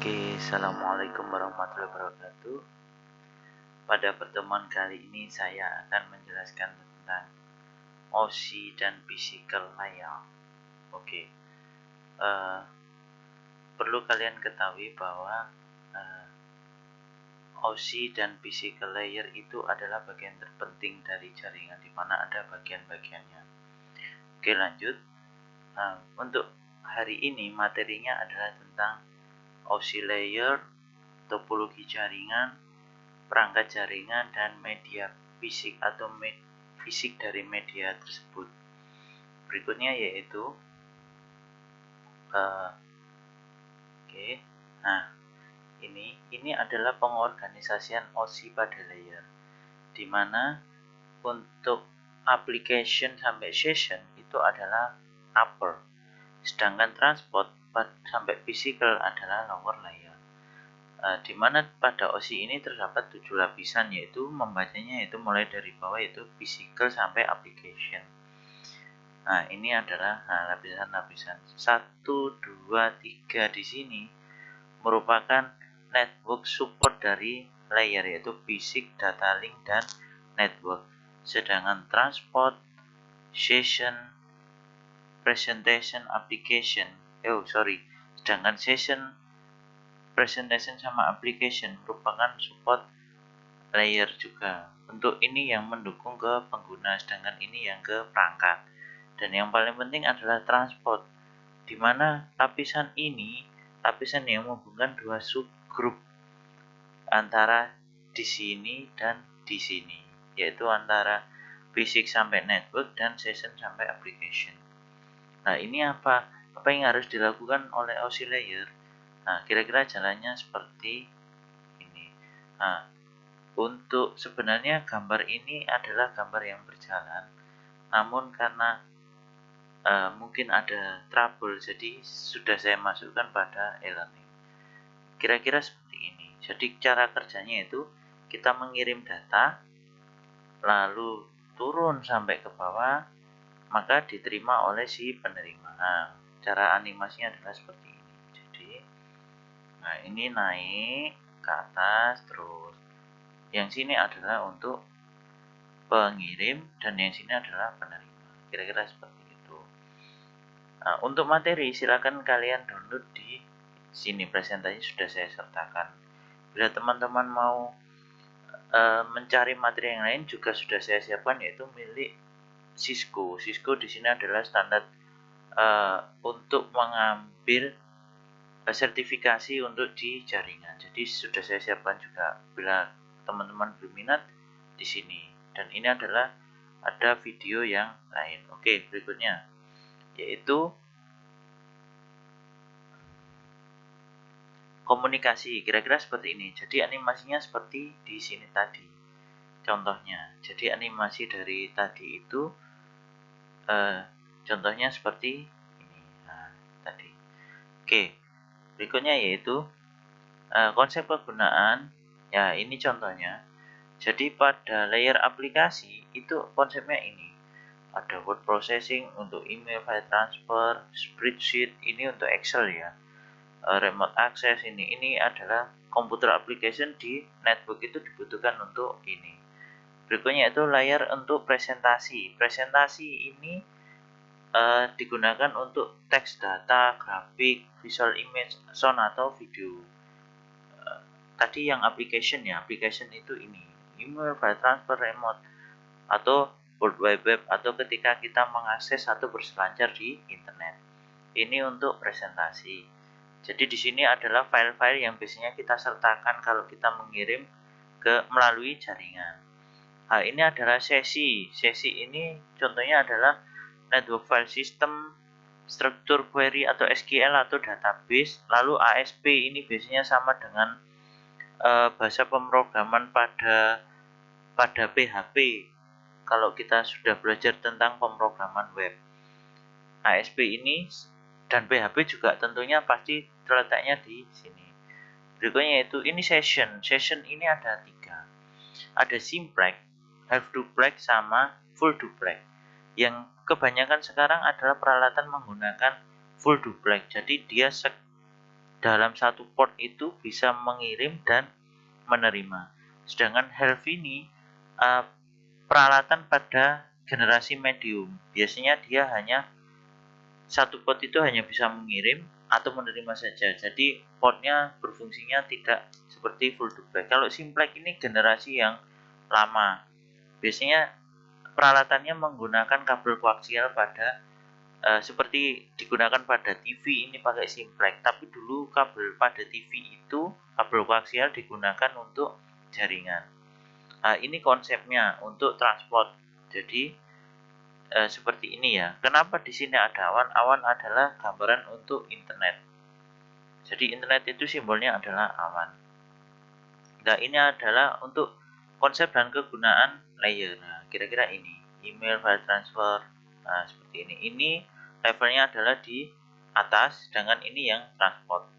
Oke, assalamualaikum warahmatullahi wabarakatuh. Pada pertemuan kali ini saya akan menjelaskan tentang OSI dan physical layer. Oke, perlu kalian ketahui bahwa OSI dan physical layer itu adalah bagian terpenting dari jaringan, di mana ada bagian-bagiannya. Oke, lanjut. Untuk hari ini materinya adalah tentang OSI layer, topologi jaringan, perangkat jaringan, dan media fisik atau fisik dari media tersebut. Berikutnya yaitu ini adalah pengorganisasian OSI pada layer, dimana untuk application sampai session itu adalah upper, sedangkan transport sampai physical adalah lower layer. Dimana pada OSI ini terdapat 7 lapisan, yaitu membacanya itu mulai dari bawah, yaitu physical sampai application. Nah, ini adalah lapisan-lapisan 1, 2, 3 di sini merupakan network support dari layer, yaitu fisik, data link, dan network. Sedangkan transport, session, presentation, application, sedangkan session, presentation sama application merupakan support layer juga. Untuk ini yang mendukung ke pengguna, sedangkan ini yang ke perangkat. Dan yang paling penting adalah transport, di mana lapisan ini lapisan yang menghubungkan dua subgroup antara di sini dan di sini, yaitu antara fisik sampai network dan session sampai application. Nah, ini apa yang harus dilakukan oleh OSI layer? Nah, kira-kira jalannya seperti ini. Nah, untuk sebenarnya gambar ini adalah gambar yang berjalan, namun karena mungkin ada trouble, jadi sudah saya masukkan pada e-learning. Kira-kira seperti ini. Jadi cara kerjanya itu kita mengirim data, lalu turun sampai ke bawah, maka diterima oleh si penerima. Nah, cara animasinya adalah seperti ini. Jadi ini naik ke atas terus. Yang sini adalah untuk pengirim dan yang sini adalah penerima. Kira-kira seperti itu. Nah, untuk materi silakan kalian download di sini, presentasi sudah saya sertakan. Bila teman-teman mau mencari materi yang lain juga sudah saya siapkan, yaitu milik Cisco. Cisco di sini adalah standar untuk mengambil sertifikasi untuk di jaringan. Jadi sudah saya siapkan juga bila teman-teman berminat di sini. Dan ini adalah ada video yang lain. Oke, berikutnya yaitu komunikasi. Kira-kira seperti ini. Jadi animasinya seperti di sini tadi. Contohnya. Jadi animasi dari tadi itu contohnya seperti ini. Nah, tadi. Oke. Berikutnya yaitu konsep penggunaan. Ya, ini contohnya. Jadi pada layer aplikasi itu konsepnya ini. Ada word processing untuk email, file transfer, spreadsheet, ini untuk Excel ya. Remote access ini adalah computer application di network itu dibutuhkan untuk ini. Berikutnya itu layer untuk presentasi. Presentasi ini digunakan untuk teks data, grafik, visual image, sound atau video. Tadi yang application ya, application itu ini, email, file transfer, remote, atau World Wide Web, atau ketika kita mengakses atau berselancar di internet. Ini untuk presentasi. Jadi di sini adalah file-file yang biasanya kita sertakan kalau kita mengirim melalui jaringan. Ini adalah sesi. Sesi ini contohnya adalah network file system, struktur query atau SQL atau database. Lalu ASP ini biasanya sama dengan bahasa pemrograman pada PHP. Kalau kita sudah belajar tentang pemrograman web, ASP ini dan PHP juga tentunya pasti terletaknya di sini. Berikutnya yaitu ini session. Session ini ada 3. Ada simplex, half duplex, sama full duplex. Yang kebanyakan sekarang adalah peralatan menggunakan full duplex. Jadi dia dalam satu port itu bisa mengirim dan menerima. Sedangkan Helv ini peralatan pada generasi medium. Biasanya dia hanya satu port itu hanya bisa mengirim atau menerima saja. Jadi portnya berfungsinya tidak seperti full duplex. Kalau simplex ini generasi yang lama. Biasanya peralatannya menggunakan kabel koaksial pada seperti digunakan pada TV ini pakai simplex. Tapi dulu kabel pada TV itu kabel koaksial digunakan untuk jaringan. Nah, ini konsepnya untuk transport. Jadi seperti ini ya. Kenapa di sini ada awan? Awan adalah gambaran untuk internet. Jadi internet itu simbolnya adalah awan. Nah, ini adalah untuk konsep dan kegunaan layer. Nah, kira-kira ini. Email, file transfer. Nah, seperti ini. Ini levelnya adalah di atas, sedangkan ini yang transport.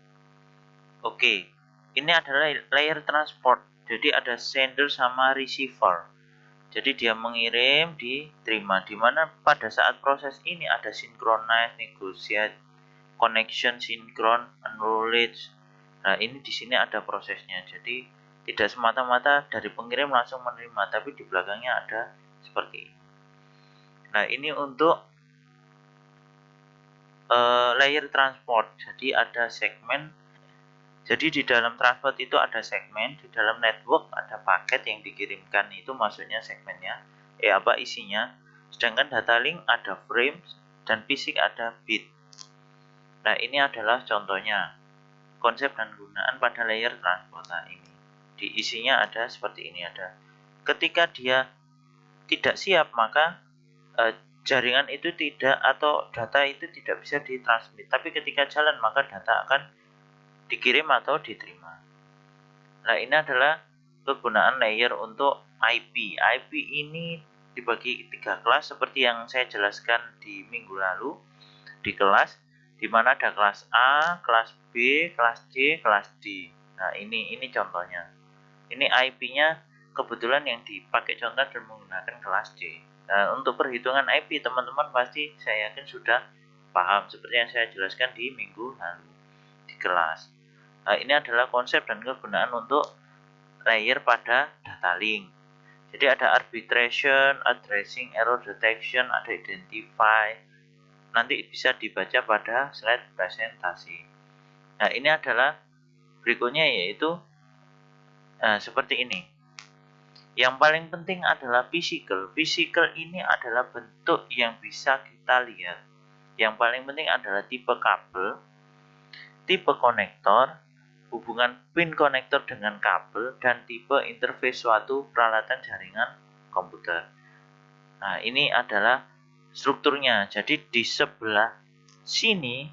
Oke. Ini adalah layer transport. Jadi ada sender sama receiver. Jadi dia mengirim, diterima. Dimana pada saat proses ini ada synchronize, negotiate, connection, synchron, acknowledge. Nah, ini di sini ada prosesnya. Jadi tidak semata-mata dari pengirim langsung menerima, tapi di belakangnya ada seperti ini. Nah, ini untuk layer transport. Jadi ada segmen. Jadi di dalam transport itu ada segmen, di dalam network ada paket yang dikirimkan, itu maksudnya segmennya, isinya. Sedangkan data link ada frame dan fisik ada bit. Nah, ini adalah contohnya konsep dan gunaan pada layer transport. Nah, ini di isinya ada seperti ini ada. Ketika dia tidak siap, maka jaringan itu tidak atau data itu tidak bisa ditransmit. Tapi ketika jalan, maka data akan dikirim atau diterima. Nah, ini adalah kegunaan layer untuk IP. IP ini dibagi 3 kelas seperti yang saya jelaskan di minggu lalu di kelas, di mana ada kelas A, kelas B, kelas C, kelas D. Nah, ini contohnya. Ini IP-nya kebetulan yang dipakai contoh dan menggunakan kelas D. Nah, untuk perhitungan IP teman-teman pasti saya yakin sudah paham seperti yang saya jelaskan di minggu lalu di kelas. Nah, ini adalah konsep dan kegunaan untuk layer pada data link. Jadi ada arbitration, addressing, error detection, ada identify. Nanti bisa dibaca pada slide presentasi. Nah, ini adalah berikutnya yaitu seperti ini. Yang paling penting adalah physical. Physical ini adalah bentuk yang bisa kita lihat. Yang paling penting adalah tipe kabel, tipe konektor, hubungan pin konektor dengan kabel, dan tipe interface suatu peralatan jaringan komputer. Nah, ini adalah strukturnya. Jadi di sebelah sini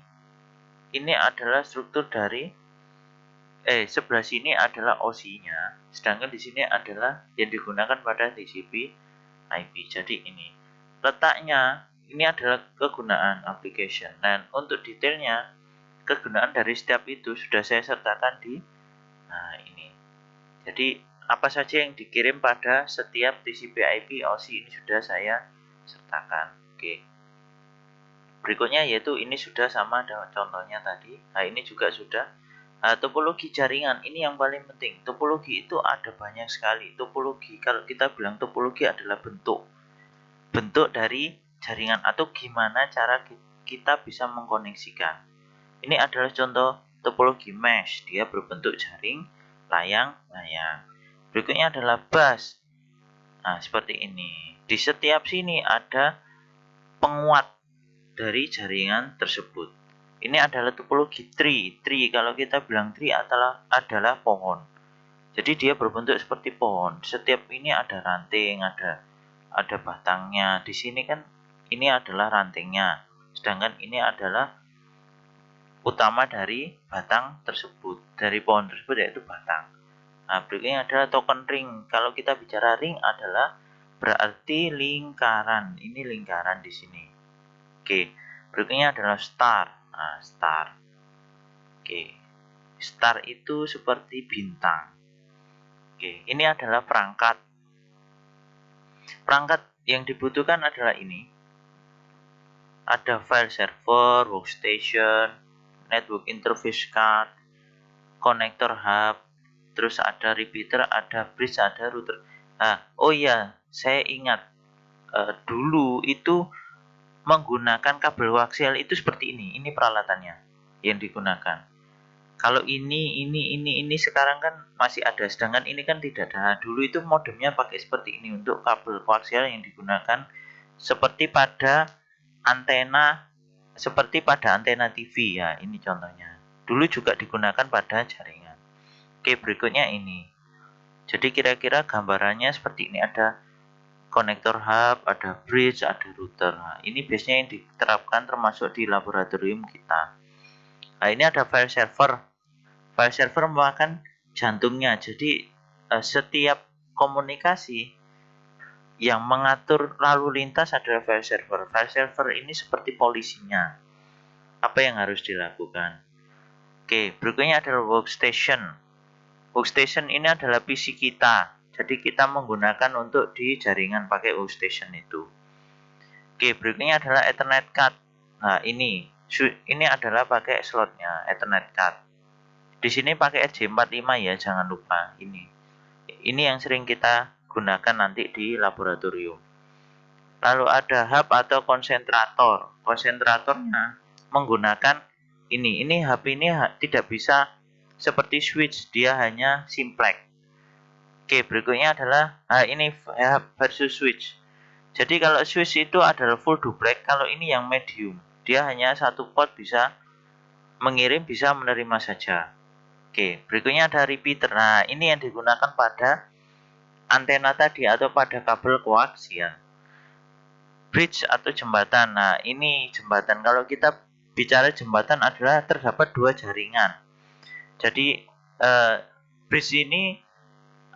ini adalah struktur dari sebelah sini adalah OSI-nya, sedangkan di sini adalah yang digunakan pada TCP IP. Jadi ini letaknya, ini adalah kegunaan application. Dan untuk detailnya kegunaan dari setiap itu sudah saya sertakan di ini. Jadi apa saja yang dikirim pada setiap TCP IP OSI ini sudah saya sertakan. Oke. Berikutnya yaitu ini sudah sama dengan contohnya tadi. Nah, ini juga sudah. Topologi jaringan ini yang paling penting. Topologi itu ada banyak sekali. Topologi, kalau kita bilang topologi adalah bentuk dari jaringan atau gimana cara kita bisa mengkoneksikan. Ini adalah contoh topologi mesh. Dia berbentuk jaring, layang. Berikutnya adalah bus. Nah, seperti ini. Di setiap sini ada penguat dari jaringan tersebut. Ini adalah topologi tree. Tree, kalau kita bilang tree adalah pohon. Jadi dia berbentuk seperti pohon. Setiap ini ada ranting, ada batangnya. Di sini kan ini adalah rantingnya. Sedangkan ini adalah utama dari batang tersebut, dari pohon tersebut yaitu batang. Nah, berikutnya adalah token ring. Kalau kita bicara ring adalah berarti lingkaran. Ini lingkaran di sini. Oke, berikutnya adalah star. Nah, star. Oke, star itu seperti bintang. Oke, ini adalah perangkat. Perangkat yang dibutuhkan adalah ini. Ada file server, workstation, network interface card, konektor hub, terus ada repeater, ada bridge, ada router. Oh iya, saya ingat dulu itu menggunakan kabel koaksial itu seperti ini. Ini peralatannya yang digunakan. Kalau ini sekarang kan masih ada, sedangkan ini kan tidak ada. Dulu itu modemnya pakai seperti ini untuk kabel koaksial yang digunakan seperti pada antena TV ya. Ini contohnya. Dulu juga digunakan pada jaringan. Oke, berikutnya ini. Jadi kira-kira gambarannya seperti ini, ada konektor hub, ada bridge, ada router. Nah, ini biasanya yang diterapkan termasuk di laboratorium kita. Nah, ini ada file server. File server merupakan jantungnya. Jadi setiap komunikasi yang mengatur lalu lintas adalah file server. File server ini seperti polisinya. Apa yang harus dilakukan? Oke, berikutnya adalah workstation. Workstation ini adalah PC kita. Jadi kita menggunakan untuk di jaringan pakai workstation itu. Oke, berikutnya adalah Ethernet card. Nah, ini adalah pakai slotnya Ethernet card. Di sini pakai RJ45 ya, jangan lupa ini. Ini yang sering kita gunakan nanti di laboratorium. Lalu ada hub atau konsentrator. Konsentratornya menggunakan ini hub ini tidak bisa seperti switch, dia hanya simplex. Oke, berikutnya adalah ini hub versus switch. Jadi kalau switch itu adalah full duplex, kalau ini yang medium, dia hanya satu port, bisa mengirim, bisa menerima saja. Oke, berikutnya ada repeater. Nah, ini yang digunakan pada antena tadi atau pada kabel koaksial. Bridge atau jembatan. Nah, ini jembatan. Kalau kita bicara jembatan adalah terdapat dua jaringan. Jadi bridge ini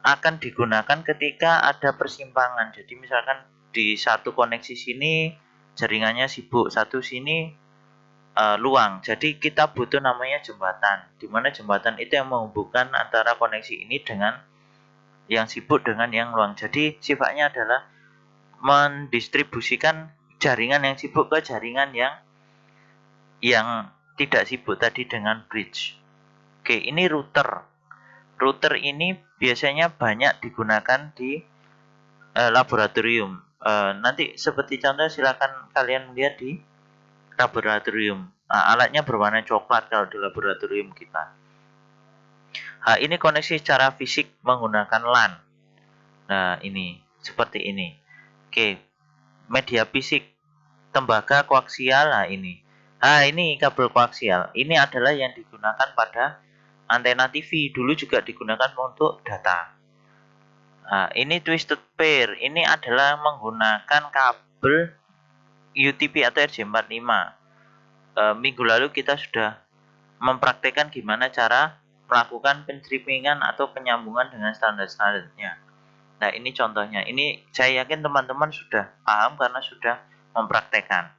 akan digunakan ketika ada persimpangan. Jadi misalkan di satu koneksi sini jaringannya sibuk, satu sini luang. Jadi kita butuh namanya jembatan. Di mana jembatan itu yang menghubungkan antara koneksi ini dengan yang sibuk dengan yang luang. Jadi sifatnya adalah mendistribusikan jaringan yang sibuk ke jaringan yang tidak sibuk tadi dengan bridge. Oke, ini router. Router ini biasanya banyak digunakan di laboratorium. Nanti seperti contoh silakan kalian melihat di laboratorium. Nah, alatnya berwarna coklat kalau di laboratorium kita. Ini koneksi secara fisik menggunakan LAN. Nah, ini seperti ini. Oke, media fisik, tembaga koaksial. Nah, ini kabel koaksial. Ini adalah yang digunakan pada antena TV. Dulu juga digunakan untuk data. Nah, ini twisted pair. Ini adalah menggunakan kabel UTP atau RJ45. Minggu lalu kita sudah mempraktekkan gimana cara melakukan penstrippingan atau penyambungan dengan standar-standarnya. Nah, ini contohnya. Ini saya yakin teman-teman sudah paham karena sudah mempraktekkan.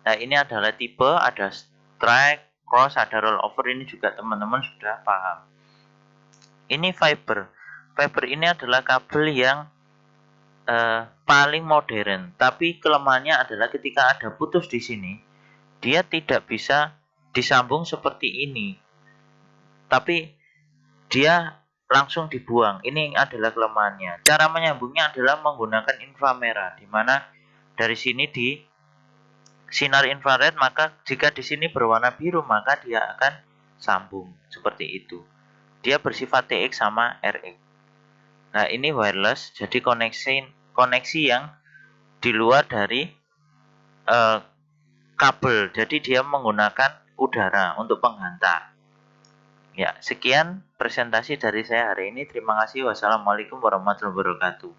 Nah, ini adalah tipe, ada strike, cross, ada rollover. Ini juga teman-teman sudah paham. Ini fiber. Fiber ini adalah kabel yang paling modern. Tapi kelemahannya adalah ketika ada putus di sini, dia tidak bisa disambung seperti ini. Tapi dia langsung dibuang. Ini adalah kelemahannya. Cara menyambungnya adalah menggunakan inframerah, di mana dari sini di sinar infrared, maka jika di sini berwarna biru maka dia akan sambung seperti itu. Dia bersifat TX sama RX. Nah, ini wireless, jadi koneksi yang di luar dari kabel. Jadi dia menggunakan udara untuk penghantar. Ya, sekian presentasi dari saya hari ini. Terima kasih. Wassalamualaikum warahmatullahi wabarakatuh.